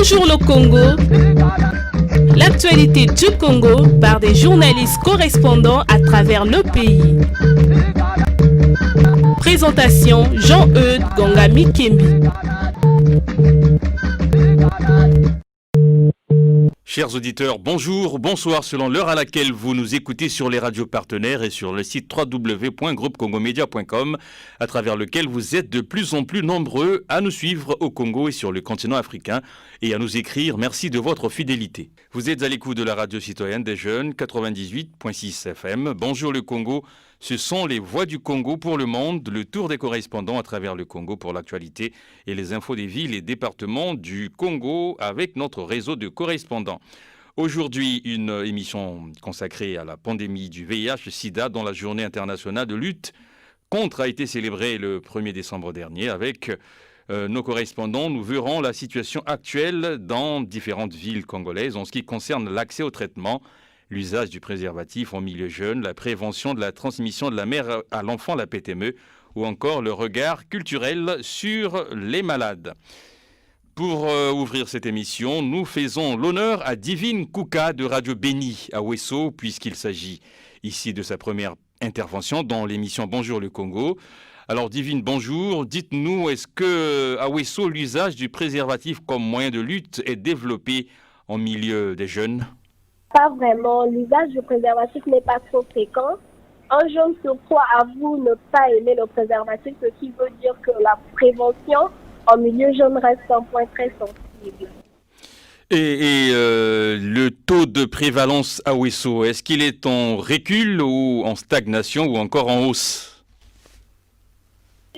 Bonjour le Congo. L'actualité du Congo par des journalistes correspondants à travers le pays. Présentation Jean-Eudes Gongami Kembi. Chers auditeurs, bonjour, bonsoir selon l'heure à laquelle vous nous écoutez sur les radios partenaires et sur le site www.groupecongomedia.com à travers lequel vous êtes de plus en plus nombreux à nous suivre au Congo et sur le continent africain et à nous écrire. Merci de votre fidélité. Vous êtes à l'écoute de la radio citoyenne des jeunes 98.6 FM. Bonjour le Congo. Ce sont les voix du Congo pour le monde, le tour des correspondants à travers le Congo pour l'actualité et les infos des villes et départements du Congo avec notre réseau de correspondants. Aujourd'hui, une émission consacrée à la pandémie du VIH-Sida dont la journée internationale de lutte contre a été célébrée le 1er décembre dernier avec nos correspondants. Nous verrons la situation actuelle dans différentes villes congolaises en ce qui concerne l'accès au traitement, l'usage du préservatif en milieu jeune, la prévention de la transmission de la mère à l'enfant, la PTME, ou encore le regard culturel sur les malades. Pour ouvrir cette émission, nous faisons l'honneur à Divine Kouka de Radio Béni à Ouesso, puisqu'il s'agit ici de sa première intervention dans l'émission Bonjour le Congo. Alors Divine, bonjour. Dites-nous, est-ce que à Ouesso, l'usage du préservatif comme moyen de lutte est développé en milieu des jeunes ? Pas vraiment. L'usage du préservatif n'est pas trop fréquent. Un jeune sur trois avoue ne pas aimer le préservatif, ce qui veut dire que la prévention en milieu jeune reste un point très sensible. Et le taux de prévalence à Ouesso, est-ce qu'il est en recul ou en stagnation ou encore en hausse ?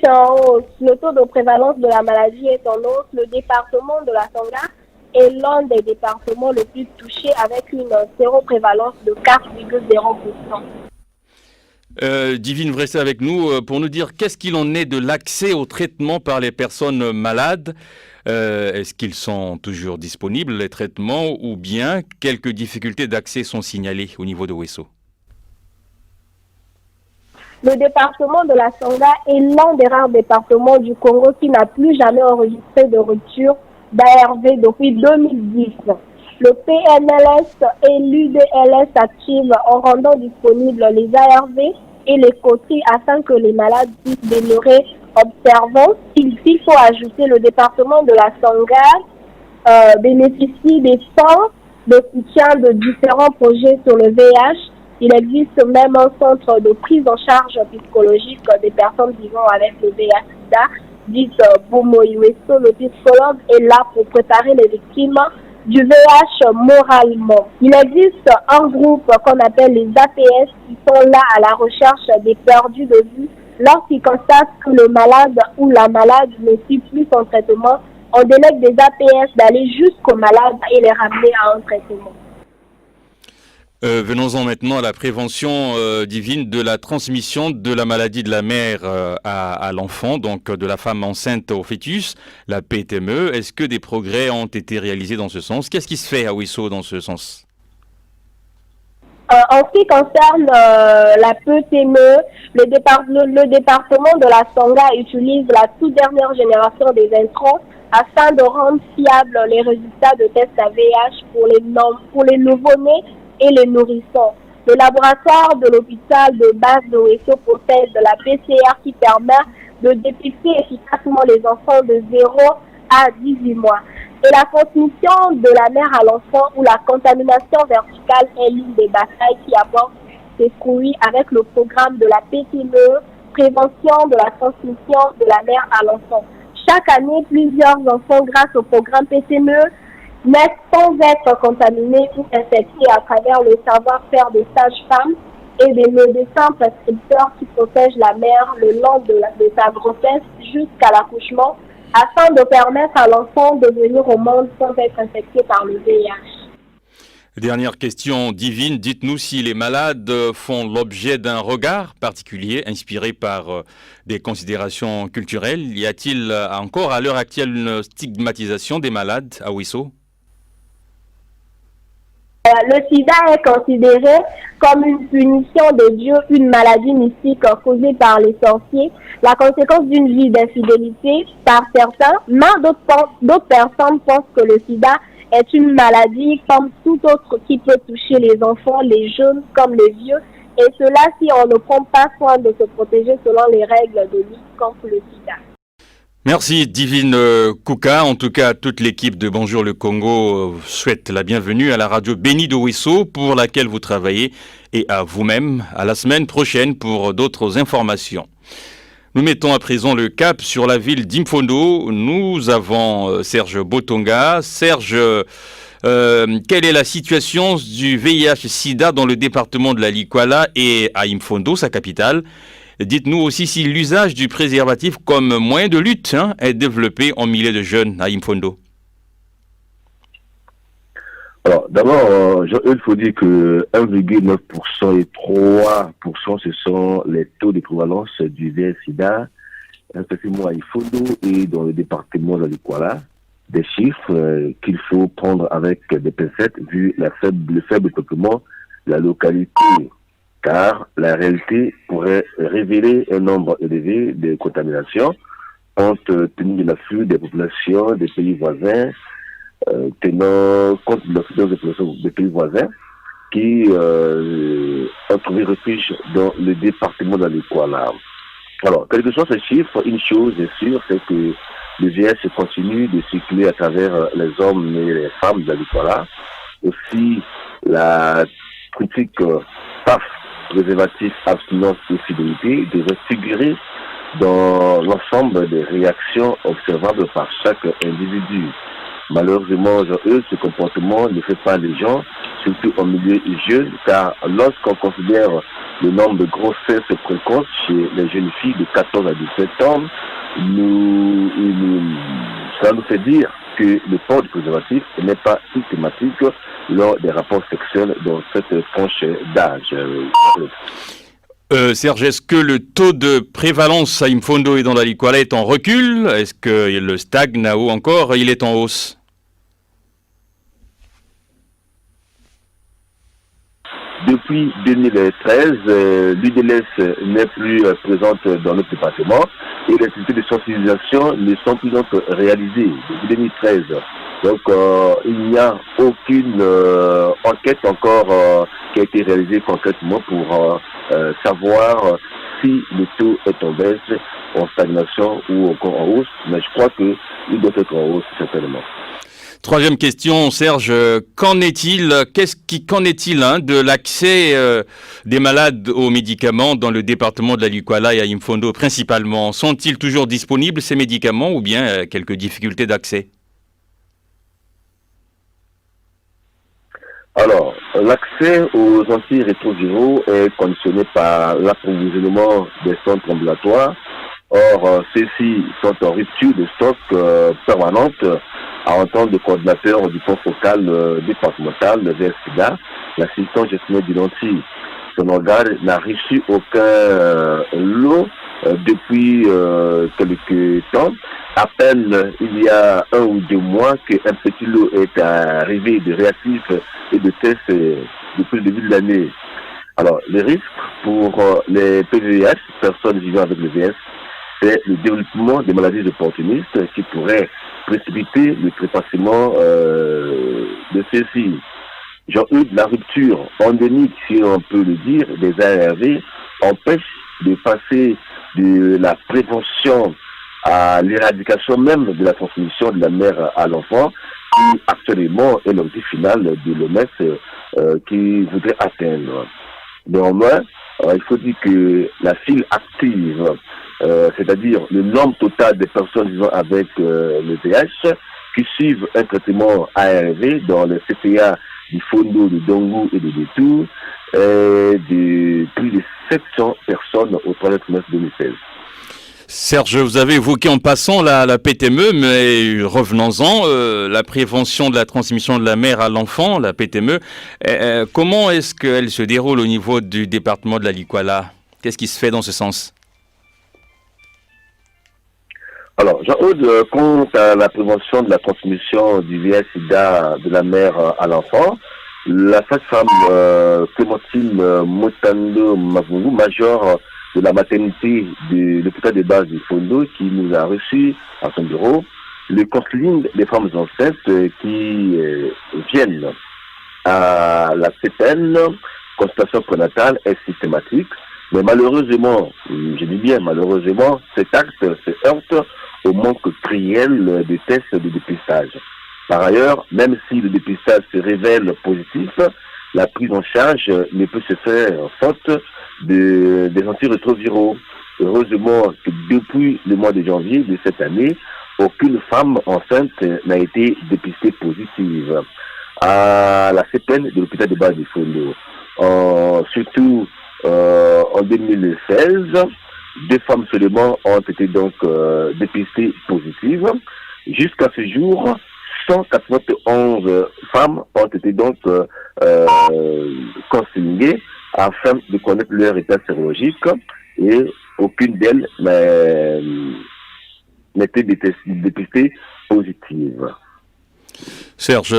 C'est en hausse. Le taux de prévalence de la maladie est en hausse. Le département de la Sangha est l'un des départements les plus touchés avec une séroprévalence de 4,0%. Divine, vous restez avec nous pour nous dire qu'est-ce qu'il en est de l'accès au traitement par les personnes malades. Est-ce qu'ils sont toujours disponibles, les traitements, ou bien quelques difficultés d'accès sont signalées au niveau de Ouesso ? Le département de la Sangha est l'un des rares départements du Congo qui n'a plus jamais enregistré de rupture d'ARV depuis 2010. Le PNLS et l'UDLS activent en rendant disponibles les ARV et les cotis afin que les malades puissent demeurer observants. Il faut ajouter le département de la Sangha bénéficie des fonds de soutien de différents projets sur le VIH. Il existe même un centre de prise en charge psychologique des personnes vivant avec le VIH-Sida, dite Bomoïweso. Le psychologue est là pour préparer les victimes du VIH moralement. Il existe un groupe qu'on appelle les APS qui sont là à la recherche des perdus de vue. Lorsqu'ils constatent que le malade ou la malade ne suit plus son traitement, on délègue des APS d'aller jusqu'au malade et les ramener à un traitement. Venons-en maintenant à la prévention divine de la transmission de la maladie de la mère à l'enfant, donc de la femme enceinte au fœtus, la PTME. Est-ce que des progrès ont été réalisés dans ce sens ? Qu'est-ce qui se fait à Ouesso dans ce sens ? En ce qui concerne la PTME, le département de la Sangha utilise la toute dernière génération des intrants afin de rendre fiables les résultats de tests à VIH pour les nouveau-nés et les nourrissons. Le laboratoire de l'hôpital de base de Ouesso possède la PCR qui permet de dépister efficacement les enfants de 0 à 18 mois. Et la transmission de la mère à l'enfant ou la contamination verticale est l'une des batailles qui apporte ses fruits avec le programme de la PTME, prévention de la transmission de la mère à l'enfant. Chaque année, plusieurs enfants, grâce au programme PTME, naissent sans être contaminés ou infectés à travers le savoir-faire des sages-femmes et des médecins prescripteurs qui protègent la mère le long de sa grossesse jusqu'à l'accouchement afin de permettre à l'enfant de venir au monde sans être infecté par le VIH. Dernière question divine, dites-nous si les malades font l'objet d'un regard particulier inspiré par des considérations culturelles. Y a-t-il encore à l'heure actuelle une stigmatisation des malades à Ouesso ? Le sida est considéré comme une punition de Dieu, une maladie mystique causée par les sorciers, la conséquence d'une vie d'infidélité par certains, mais d'autres personnes pensent que le sida est une maladie comme tout autre qui peut toucher les enfants, les jeunes comme les vieux, et cela si on ne prend pas soin de se protéger selon les règles de lutte contre le sida. Merci Divine Kouka. En tout cas, toute l'équipe de Bonjour le Congo souhaite la bienvenue à la radio Béni Dowesso pour laquelle vous travaillez et à vous-même à la semaine prochaine pour d'autres informations. Nous mettons à présent le cap sur la ville d'Imfondo. Nous avons Serge Botonga. Serge, quelle est la situation du VIH-Sida dans le département de la Likwala et à Imfondo, sa capitale? Dites-nous aussi si l'usage du préservatif comme moyen de lutte est développé en milieu de jeunes à Imfondo. Alors, d'abord, il faut dire que 1,9% et 3%, ce sont les taux de prévalence du VIH-Sida, effectivement à Imfondo et dans le département de la Likwala. Des chiffres qu'il faut prendre avec des pincettes vu le faible peuplement de la localité. Car la réalité pourrait révéler un nombre élevé de contaminations compte tenu de l'afflux des populations des pays voisins, tenant compte de l'affluence des populations des pays voisins qui ont trouvé refuge dans le département de la Likwala. Alors, quels que soient ces chiffres, une chose est sûre, c'est que le VIH continue de circuler à travers les hommes et les femmes de la Likwala. Aussi, la critique PAF, préservatif, abstinence et fidélité devrait figurer dans l'ensemble des réactions observables par chaque individu. Malheureusement, ce comportement ne fait pas les gens, surtout en milieu jeune, car lorsqu'on considère le nombre de grossesses précoces chez les jeunes filles de 14 à 17 ans, ça nous fait dire que le port du préservatif n'est pas systématique lors des rapports sexuels dans cette tranche d'âge. Serge, est-ce que le taux de prévalence à Imfondo et dans la Likwala est en recul? Est-ce qu'il le stagne ou encore il est en hausse? Depuis 2013, l'UDLS n'est plus présente dans notre département et les activités de sensibilisation ne sont plus donc réalisées depuis 2013. Donc, il n'y a aucune enquête encore qui a été réalisée concrètement pour savoir si le taux est en baisse, en stagnation ou encore en hausse. Mais je crois qu'il doit être en hausse certainement. Troisième question, Serge, qu'en est-il de l'accès des malades aux médicaments dans le département de la Likwala et à Imfondo principalement? Sont-ils toujours disponibles ces médicaments ou bien quelques difficultés d'accès? Alors, l'accès aux antirétroviraux est conditionné par l'approvisionnement des centres ambulatoires. Or, ceux-ci sont en rupture de stock permanente. À entendre le coordinateur du pont focal départemental, le VIH-Sida, l'assistant gestionnaire d'identité. Son organe n'a reçu aucun lot depuis quelques temps. À peine il y a 1 ou 2 mois qu'un petit lot est arrivé de réactifs et de tests depuis le début de l'année. Alors, les risques pour les PVH, personnes vivant avec le VIH, c'est le développement des maladies opportunistes qui pourraient précipiter le trépassement de ceux-ci. Jean-Hugues, la rupture endémique, si on peut le dire, des ARV empêche de passer de la prévention à l'éradication même de la transmission de la mère à l'enfant, qui actuellement est l'objectif final de l'OMS qui voudrait atteindre. Néanmoins, il faut dire que la file active, c'est-à-dire le nombre total de personnes vivant avec le VIH qui suivent un traitement ARV dans les CPA du Fondo, de Dongo et de Détour, de plus de 700 personnes au troisième trimestre 2016. Serge, vous avez évoqué en passant la PTME, mais revenons-en, la prévention de la transmission de la mère à l'enfant, la PTME, comment est-ce qu'elle se déroule au niveau du département de la Likwala? Qu'est-ce qui se fait dans ce sens? Alors, Jean-Aude, quant à la prévention de la transmission du VIH-Sida de la mère à l'enfant, la sage-femme Clémentine Motando Mavungu, major de la maternité de l'hôpital de base du Fondo, qui nous a reçus à son bureau, le counseling des femmes enceintes qui viennent à la CPN, consultation prénatale, est systématique. Mais malheureusement, je dis bien malheureusement, cet acte se heurte au manque criel de tests de dépistage. Par ailleurs, même si le dépistage se révèle positif, la prise en charge ne peut se faire faute des antirétroviraux. Heureusement que depuis le mois de janvier de cette année, aucune femme enceinte n'a été dépistée positive à la CPN de l'hôpital de base du Fondo. Surtout en 2016, 2 femmes seulement ont été donc dépistées positives. Jusqu'à ce jour, 191 femmes ont été donc consignées afin de connaître leur état sérologique et aucune d'elles n'était dépistée positive. Serge,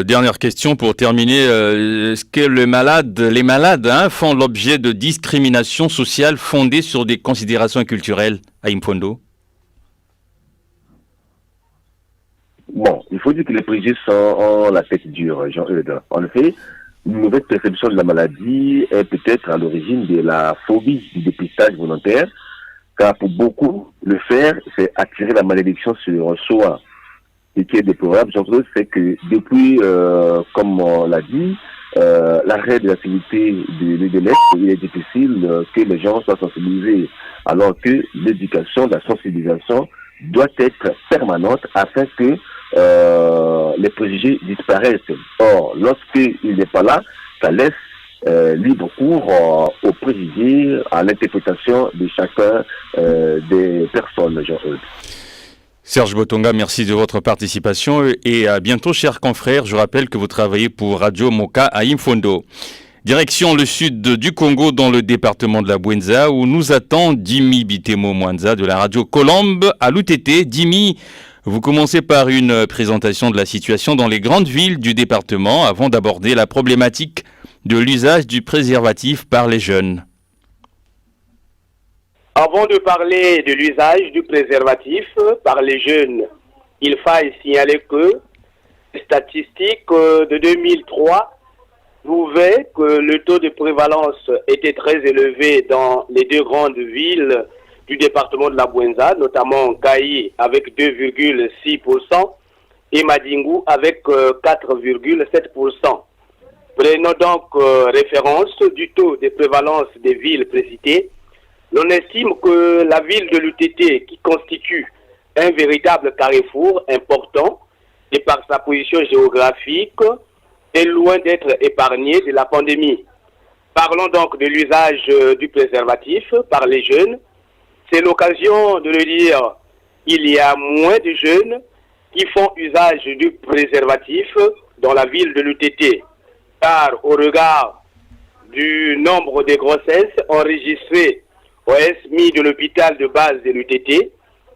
dernière question pour terminer. Est-ce que les malades font l'objet de discrimination sociale fondée sur des considérations culturelles à Imfondo? Bon, il faut dire que les préjugés ont la tête dure, Jean-Eudes. En effet, une mauvaise perception de la maladie est peut-être à l'origine de la phobie du dépistage volontaire, car pour beaucoup, le faire, c'est attirer la malédiction sur soi. Et qui est déplorable, Jean-Claude, c'est que depuis, comme on l'a dit, l'arrêt de l'activité de l'EDLS, il est difficile que les gens soient sensibilisés, alors que l'éducation, la sensibilisation doit être permanente afin que les préjugés disparaissent. Or, lorsqu'il n'est pas là, ça laisse libre cours aux préjugés, à l'interprétation de chacun des personnes, Jean-Eudes. Serge Botonga, merci de votre participation et à bientôt, chers confrères. Je rappelle que vous travaillez pour Radio Moka à Imfondo. Direction le sud du Congo, dans le département de la Bwenza, où nous attend Dimi Bitemo Mwanza de la radio Colombe à l'UTT. Dimi, vous commencez par une présentation de la situation dans les grandes villes du département avant d'aborder la problématique de l'usage du préservatif par les jeunes. Avant de parler de l'usage du préservatif par les jeunes, il faille signaler que les statistiques de 2003 prouvaient que le taux de prévalence était très élevé dans les 2 grandes villes du département de la Bwenza, notamment Kayi avec 2,6% et Madingu avec 4,7%. Prenons donc référence du taux de prévalence des villes précitées. On estime que la ville de l'UTT, qui constitue un véritable carrefour important et par sa position géographique, est loin d'être épargnée de la pandémie. Parlons donc de l'usage du préservatif par les jeunes. C'est l'occasion de le dire, il y a moins de jeunes qui font usage du préservatif dans la ville de l'UTT. Car au regard du nombre de grossesses enregistrées au SMI de l'hôpital de base de l'UTT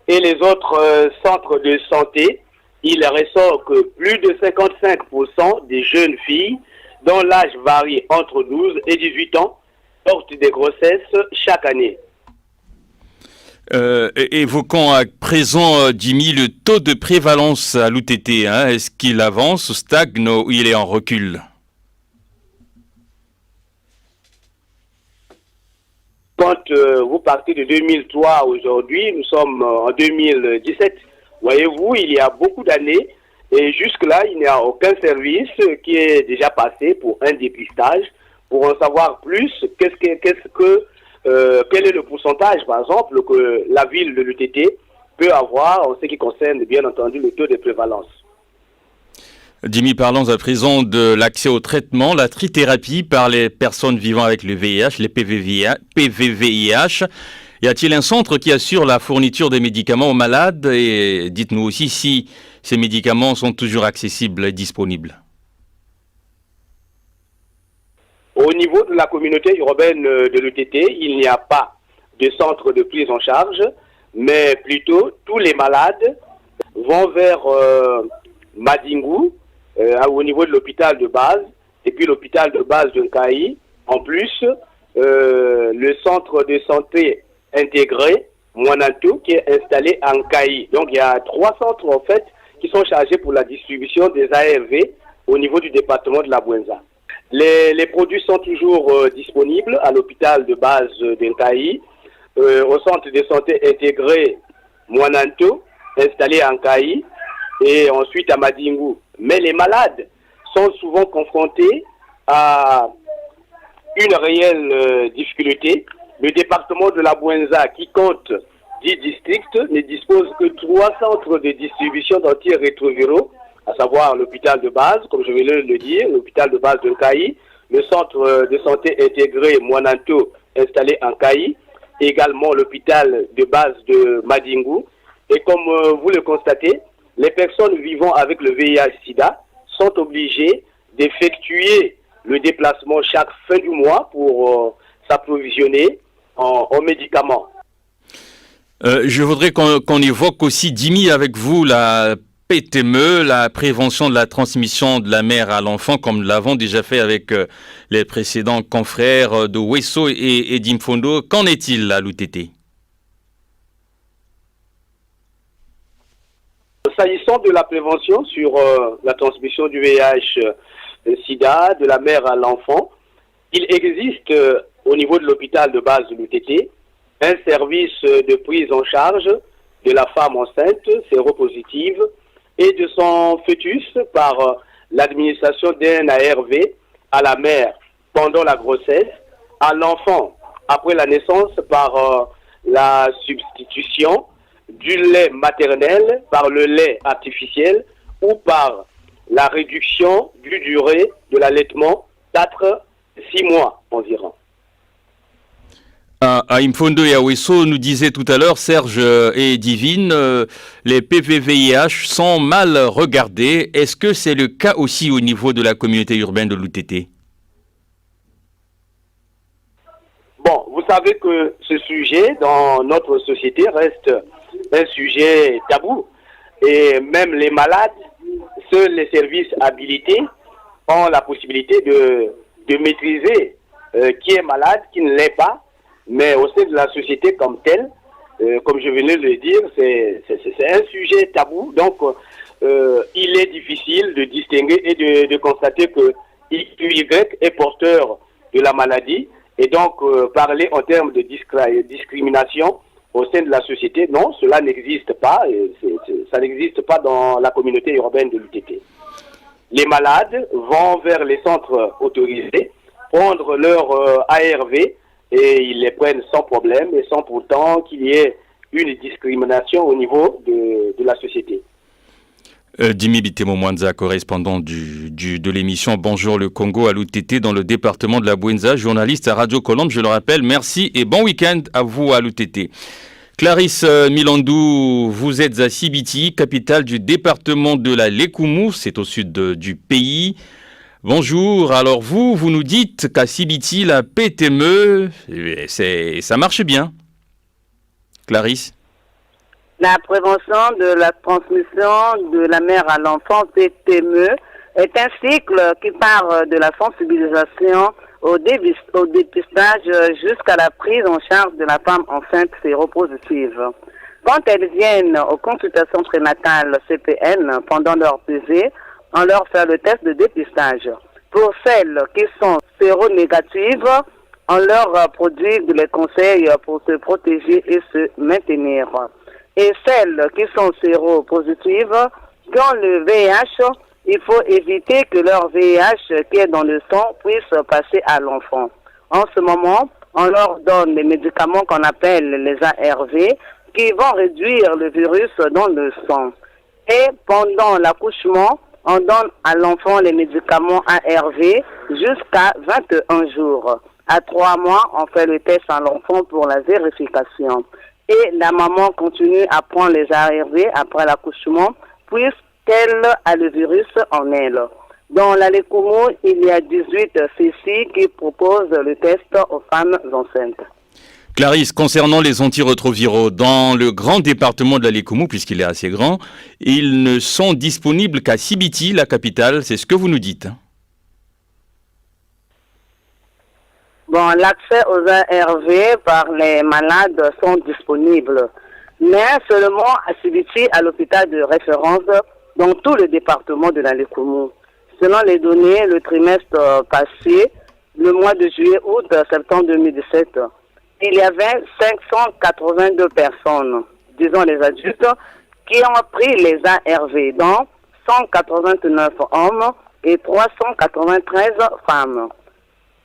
et les autres centres de santé, il ressort que plus de 55% des jeunes filles dont l'âge varie entre 12 et 18 ans portent des grossesses chaque année. Évoquons à présent, Jimmy, le taux de prévalence à l'UTT. Est-ce qu'il avance, stagne ou il est en recul? Quand vous partez de 2003 aujourd'hui, nous sommes en 2017. Voyez-vous, il y a beaucoup d'années et jusque-là, il n'y a aucun service qui est déjà passé pour un dépistage. Pour en savoir plus, quel est le pourcentage, par exemple, que la ville de l'UTT peut avoir en ce qui concerne, bien entendu, le taux de prévalence. Jimmy, parlons à présent de l'accès au traitement, la trithérapie par les personnes vivant avec le VIH, les PVVIH. Y a-t-il un centre qui assure la fourniture des médicaments aux malades? Et dites-nous aussi si ces médicaments sont toujours accessibles et disponibles. Au niveau de la communauté urbaine de l'UTT, il n'y a pas de centre de prise en charge, mais plutôt tous les malades vont vers Madingu, au niveau de l'hôpital de base, et puis l'hôpital de base de Nkaï. En plus, le centre de santé intégré, Mwanantou, qui est installé à Nkaï. Donc il y a 3 centres en fait qui sont chargés pour la distribution des ARV au niveau du département de la Bouenza. Les produits sont toujours disponibles à l'hôpital de base d'Nkaï, au centre de santé intégré Mwanantou, installé à Nkaï, et ensuite à Madingu. Mais les malades sont souvent confrontés à une réelle difficulté. Le département de la Bouenza, qui compte 10 districts, ne dispose que 3 centres de distribution d'antirétroviraux, à savoir l'hôpital de base, comme je vais le dire, l'hôpital de base de Nkaï, le centre de santé intégré Mwananto, installé en Nkaï, également l'hôpital de base de Madingu. Et comme vous le constatez, les personnes vivant avec le VIH-Sida sont obligées d'effectuer le déplacement chaque fin du mois pour s'approvisionner en médicaments. Je voudrais qu'on évoque aussi, Dimi, avec vous, la PTME, la prévention de la transmission de la mère à l'enfant, comme nous l'avons déjà fait avec les précédents confrères de Wesso et d'Imfondo. Qu'en est-il à l'UTT? S'agissant de la prévention sur la transmission du VIH-Sida, de la mère à l'enfant, il existe au niveau de l'hôpital de base de l'UTT un service de prise en charge de la femme enceinte séropositive et de son fœtus par l'administration d'un ARV à la mère pendant la grossesse, à l'enfant après la naissance par la substitution du lait maternel par le lait artificiel ou par la réduction du durée de l'allaitement 4-6 mois environ. À Imfondo et à Wesso, nous disait tout à l'heure Serge et Divine, les PVVIH sont mal regardés. Est-ce que c'est le cas aussi au niveau de la communauté urbaine de l'UTT? Bon, vous savez que ce sujet dans notre société reste un sujet tabou. Et même les malades, seuls les services habilités ont la possibilité de maîtriser qui est malade, qui ne l'est pas. Mais au sein de la société comme telle, comme je venais de le dire, c'est un sujet tabou. Donc, il est difficile de distinguer et de constater que XY est porteur de la maladie. Et donc, parler en termes de discrimination au sein de la société, non, cela n'existe pas. Ça n'existe pas dans la communauté urbaine de l'UTT. Les malades vont vers les centres autorisés, prendre leur ARV, et ils les prennent sans problème et sans pourtant qu'il y ait une discrimination au niveau de la société. Dimi Bitemo Mwanza, correspondant de l'émission Bonjour le Congo à l'UTT dans le département de la Bouenza, journaliste à Radio Colombe, je le rappelle, merci et bon week-end à vous à l'UTT. Clarisse Milandou, vous êtes à Sibiti, capitale du département de la Lékoumou, c'est au sud du pays. Bonjour, alors vous nous dites qu'à Sibiti, la PTME, ça marche bien. Clarisse? La prévention de la transmission de la mère à l'enfant, PTME, est un cycle qui part de la sensibilisation au dépistage jusqu'à la prise en charge de la femme enceinte séropositive. Quand elles viennent aux consultations prénatales CPN pendant leur PV, on leur fait le test de dépistage. Pour celles qui sont séronégatives, on leur produit les conseils pour se protéger et se maintenir. Et celles qui sont séropositives, qui ont le VIH, il faut éviter que leur VIH qui est dans le sang puisse passer à l'enfant. En ce moment, on leur donne des médicaments qu'on appelle les ARV qui vont réduire le virus dans le sang. Et pendant l'accouchement, on donne à l'enfant les médicaments ARV jusqu'à 21 jours. À 3 mois, on fait le test à l'enfant pour la vérification. Et la maman continue à prendre les ARV après l'accouchement, puisqu'elle a le virus en elle. Dans la Lékoumou, il y a 18 CCI qui proposent le test aux femmes enceintes. Clarisse, concernant les antirétroviraux, dans le grand département de la Lékoumou, puisqu'il est assez grand, ils ne sont disponibles qu'à Sibiti, la capitale, c'est ce que vous nous dites. Bon, l'accès aux ARV par les malades sont disponibles, mais seulement à Sibiti, à l'hôpital de référence, dans tout le département de la Lékoumou. Selon les données, le trimestre passé, le mois de juillet, août, septembre 2017, il y avait 582 personnes, disons les adultes, qui ont pris les ARV, dont 189 hommes et 393 femmes.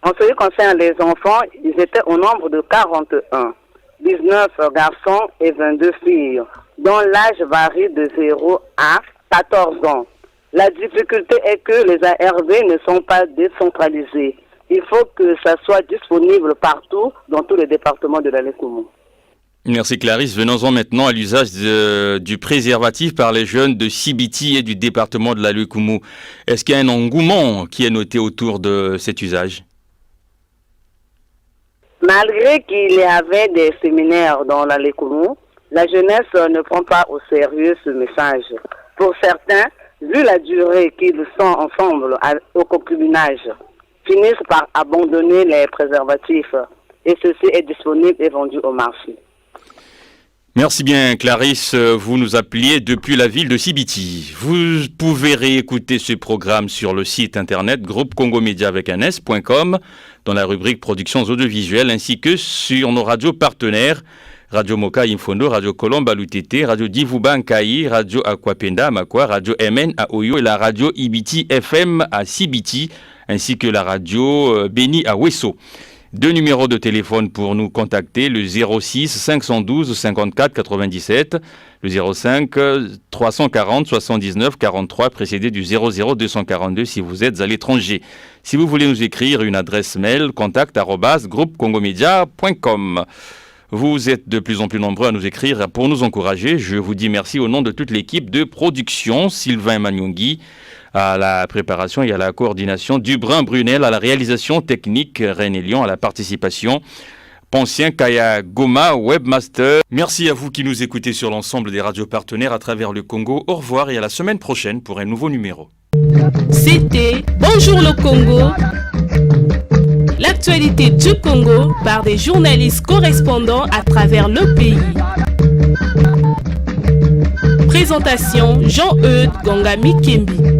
En ce qui concerne les enfants, ils étaient au nombre de 41, 19 garçons et 22 filles, dont l'âge varie de 0 à 14 ans. La difficulté est que les ARV ne sont pas décentralisés. Il faut que ça soit disponible partout, dans tous les départements de la Lékoumou. Merci Clarisse. Venons-en maintenant à l'usage du préservatif par les jeunes de Sibiti et du département de la Lékoumou. Est-ce qu'il y a un engouement qui est noté autour de cet usage? Malgré qu'il y avait des séminaires dans la Lékoumou, la jeunesse ne prend pas au sérieux ce message. Pour certains, vu la durée qu'ils sont ensemble au concubinage, finissent par abandonner les préservatifs et ceci est disponible et vendu au marché. Merci bien Clarisse, vous nous appeliez depuis la ville de Sibiti. Vous pouvez réécouter ce programme sur le site internet groupecongomedia avec un s.com dans la rubrique productions audiovisuelles ainsi que sur nos radios partenaires Radio Moka Infondo, Radio Colombe à l'UTT, Radio Divouba Nkaï, Radio Aquapenda à Makwa, Radio MN à Oyo et la Radio Ibiti FM à Sibiti ainsi que la radio Beni à Wesso. 2 numéros de téléphone pour nous contacter, le 06 512 54 97, le 05 340 79 43, précédé du 00 242 si vous êtes à l'étranger. Si vous voulez nous écrire, une adresse mail, contact@groupecongomedia.com. Vous êtes de plus en plus nombreux à nous écrire pour nous encourager. Je vous dis merci au nom de toute l'équipe de production, Sylvain Manyongi, à la préparation et à la coordination, Dubrin Brunel à la réalisation technique, René Lyon à la participation, Poncien Kaya Goma, webmaster. Merci à vous qui nous écoutez sur l'ensemble des radios partenaires à travers le Congo. Au revoir et à la semaine prochaine pour un nouveau numéro. C'était Bonjour le Congo, l'actualité du Congo par des journalistes correspondants à travers le pays. Présentation Jean-Eudes Gongami Kembi.